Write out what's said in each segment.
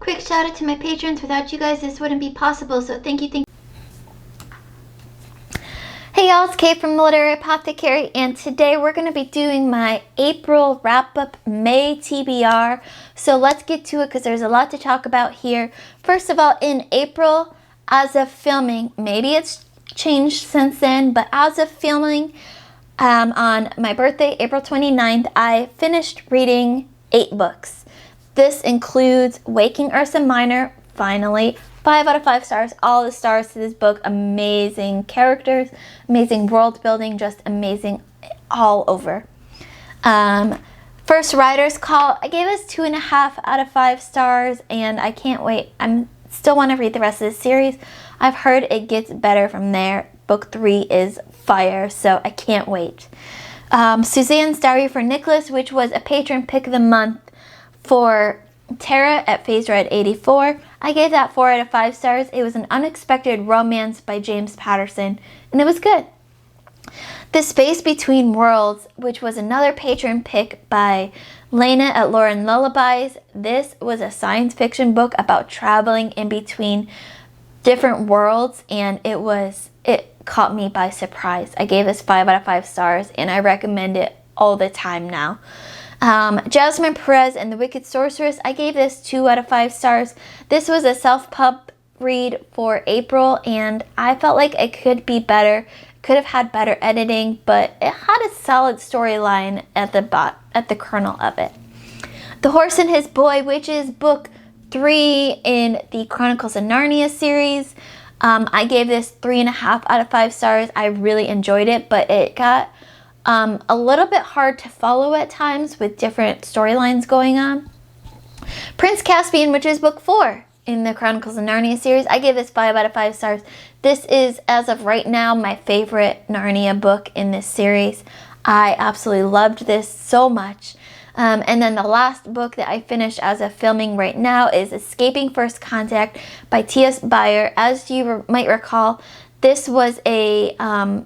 Quick shout out to my patrons. Without you guys, this wouldn't be possible. So thank you. Hey y'all, it's Kate from the Literary Apothecary, and today we're going to be doing my April wrap-up May TBR. So let's get to it because there's a lot to talk about here. First of all, in April, as of filming, maybe it's changed since then, but as of filming, on my birthday, April 29th, I finished reading 8 books. This includes Waking Ursa Minor, finally. 5 out of 5 stars, all the stars to this book. Amazing characters, amazing world building, just amazing all over. First Writer's Call, I gave this 2.5 out of 5 stars, and I can't wait. I still want to read the rest of the series. I've heard it gets better from there. Book 3 is fire, so I can't wait. Suzanne's Diary for Nicholas, which was a patron pick of the month for Tara at Phase Red 84. I gave that 4 out of 5 stars. It was an unexpected romance by James Patterson, and it was good. The Space Between Worlds, which was another patron pick by Lena at Lauren Lullabies. This was a science fiction book about traveling in between different worlds, and it caught me by surprise. I gave this 5 out of 5 stars, and I recommend it all the time now. Jasmine Perez and the Wicked Sorceress, I gave this 2 out of 5 stars. This was a self-pub read for April, and I felt like it could be better. Could have had better editing, but it had a solid storyline at the kernel of it. The Horse and His Boy, which is book 3 in the Chronicles of Narnia series. I gave this 3.5 out of 5 stars. I really enjoyed it, but it got a little bit hard to follow at times with different storylines going on. Prince Caspian, which is book 4 in the Chronicles of Narnia series, I gave this 5 out of 5 stars. This is, as of right now, my favorite Narnia book in this series. I absolutely loved this so much. And then the last book that I finished as of filming right now is Escaping First Contact by T.S. Beyer. As you might recall, this was a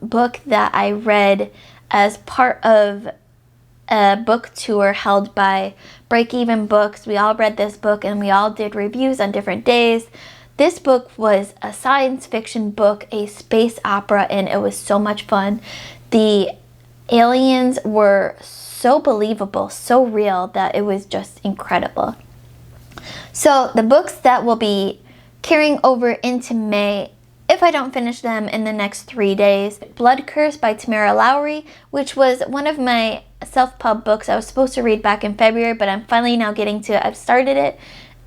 book that I read as part of a book tour held by Break Even Books. We all read this book and we all did reviews on different days. This book was a science fiction book, a space opera, and it was so much fun. The aliens were so believable, so real, that it was just incredible. So the books that will be carrying over into May, if I don't finish them in the next 3 days, Blood Curse by Tamara Lowry, which was one of my self-pub books I was supposed to read back in February, but I'm finally now getting to it. I've started it,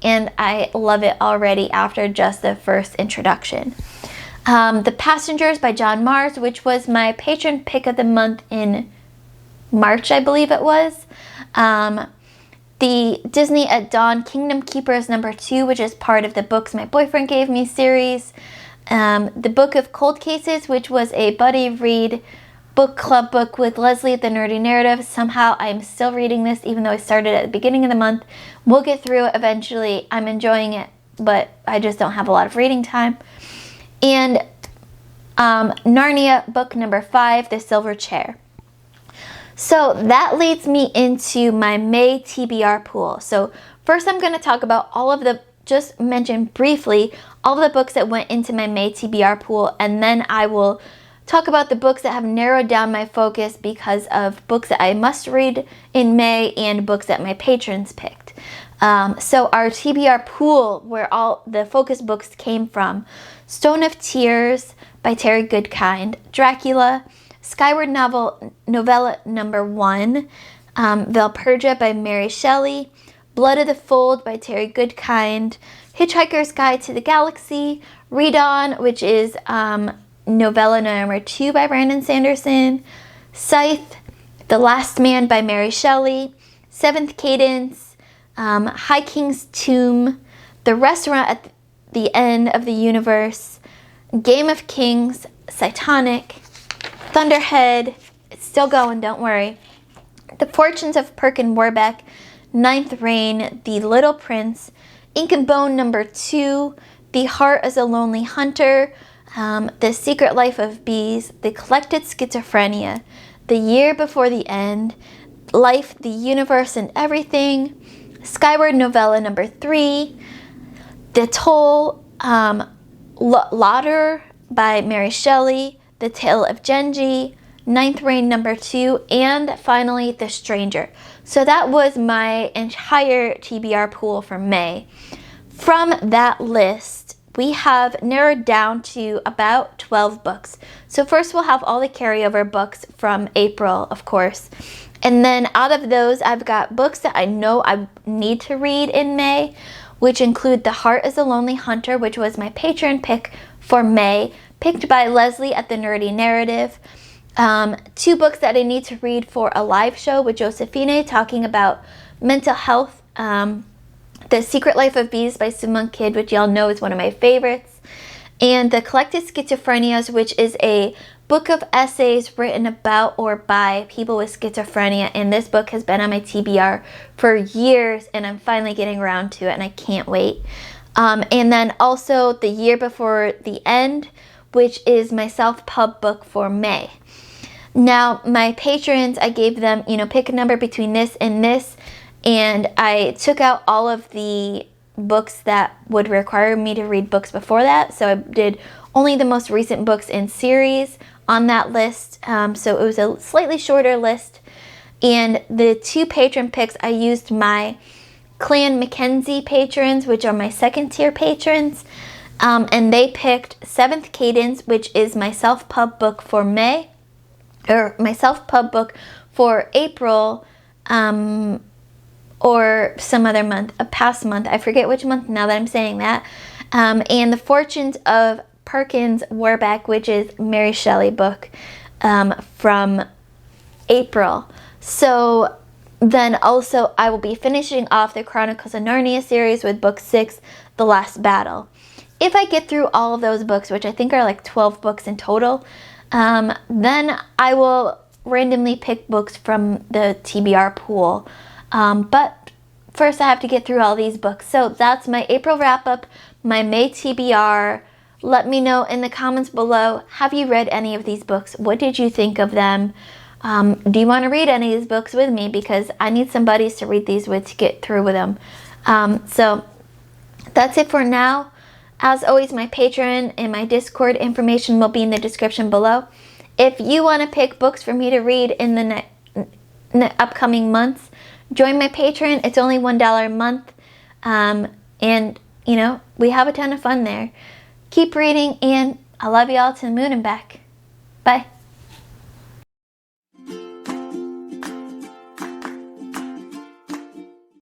and I love it already after just the first introduction. The Passengers by John Mars, which was my patron pick of the month in March, I believe it was. The Disney at Dawn Kingdom Keepers #2, which is part of the Books My Boyfriend Gave Me series. The Book of Cold Cases, which was a buddy read book club book with Leslie at the Nerdy Narrative. Somehow I'm still reading this even though I started at the beginning of the month. We'll get through it eventually. I'm enjoying it, but I just don't have a lot of reading time. And Narnia book number 5, The Silver Chair. So that leads me into my May TBR pool. So first I'm going to talk about just mention briefly all of the books that went into my May TBR pool, and then I will talk about the books that have narrowed down my focus because of books that I must read in May and books that my patrons picked. So our TBR pool, where all the focus books came from: Stone of Tears by Terry Goodkind, Dracula, Skyward Novella number 1, Valperga by Mary Shelley, Blood of the Fold by Terry Goodkind, Hitchhiker's Guide to the Galaxy, Read On, which is novella number 2 by Brandon Sanderson, Scythe, The Last Man by Mary Shelley, Seventh Cadence, High King's Tomb, The Restaurant at the End of the Universe, Game of Kings, Cytonic, Thunderhead, it's still going, don't worry, The Fortunes of Perkin Warbeck, Ninth Reign, The Little Prince, Ink and Bone number 2, The Heart as a Lonely Hunter, The Secret Life of Bees, The Collected Schizophrenia, The Year Before the End, Life, the Universe, and Everything, Skyward Novella number 3, The Toll, Lauder by Mary Shelley, The Tale of Genji, Ninth Reign #2, and finally The Stranger. So that was my entire TBR pool for May. From that list, we have narrowed down to about 12 books. So first we'll have all the carryover books from April, of course. And then out of those, I've got books that I know I need to read in May, which include The Heart is a Lonely Hunter, which was my Patreon pick for May, picked by Leslie at The Nerdy Narrative. 2 books that I need to read for a live show with Josephine talking about mental health. The Secret Life of Bees by Sumon Kidd, which y'all know is one of my favorites. And The Collected Schizophrenias, which is a book of essays written about or by people with schizophrenia. And this book has been on my TBR for years, and I'm finally getting around to it, and I can't wait. And then also The Year Before the End, which is my self-pub book for May. Now, my patrons, I gave them, pick a number between this and this, and I took out all of the books that would require me to read books before that. So I did only the most recent books in series on that list. So it was a slightly shorter list. And the 2 patron picks, I used my Clan Mackenzie patrons, which are my second tier patrons. And they picked 7th Cadence, which is my self-pub book for May, or my self-pub book for April, or some other month, a past month. I forget which month now that I'm saying that. And The Fortunes of Perkins Warbeck, which is Mary Shelley book from April. So then also I will be finishing off the Chronicles of Narnia series with book 6, The Last Battle. If I get through all of those books, which I think are like 12 books in total, then I will randomly pick books from the TBR pool. But first I have to get through all these books. So that's my April wrap-up, my May TBR. Let me know in the comments below, have you read any of these books? What did you think of them? Do you want to read any of these books with me? Because I need some buddies to read these with to get through with them. So that's it for now. As always, my Patreon and my Discord information will be in the description below. If you want to pick books for me to read in the upcoming months, join my Patreon. It's only $1 a month. And, we have a ton of fun there. Keep reading, and I love you all to the moon and back. Bye.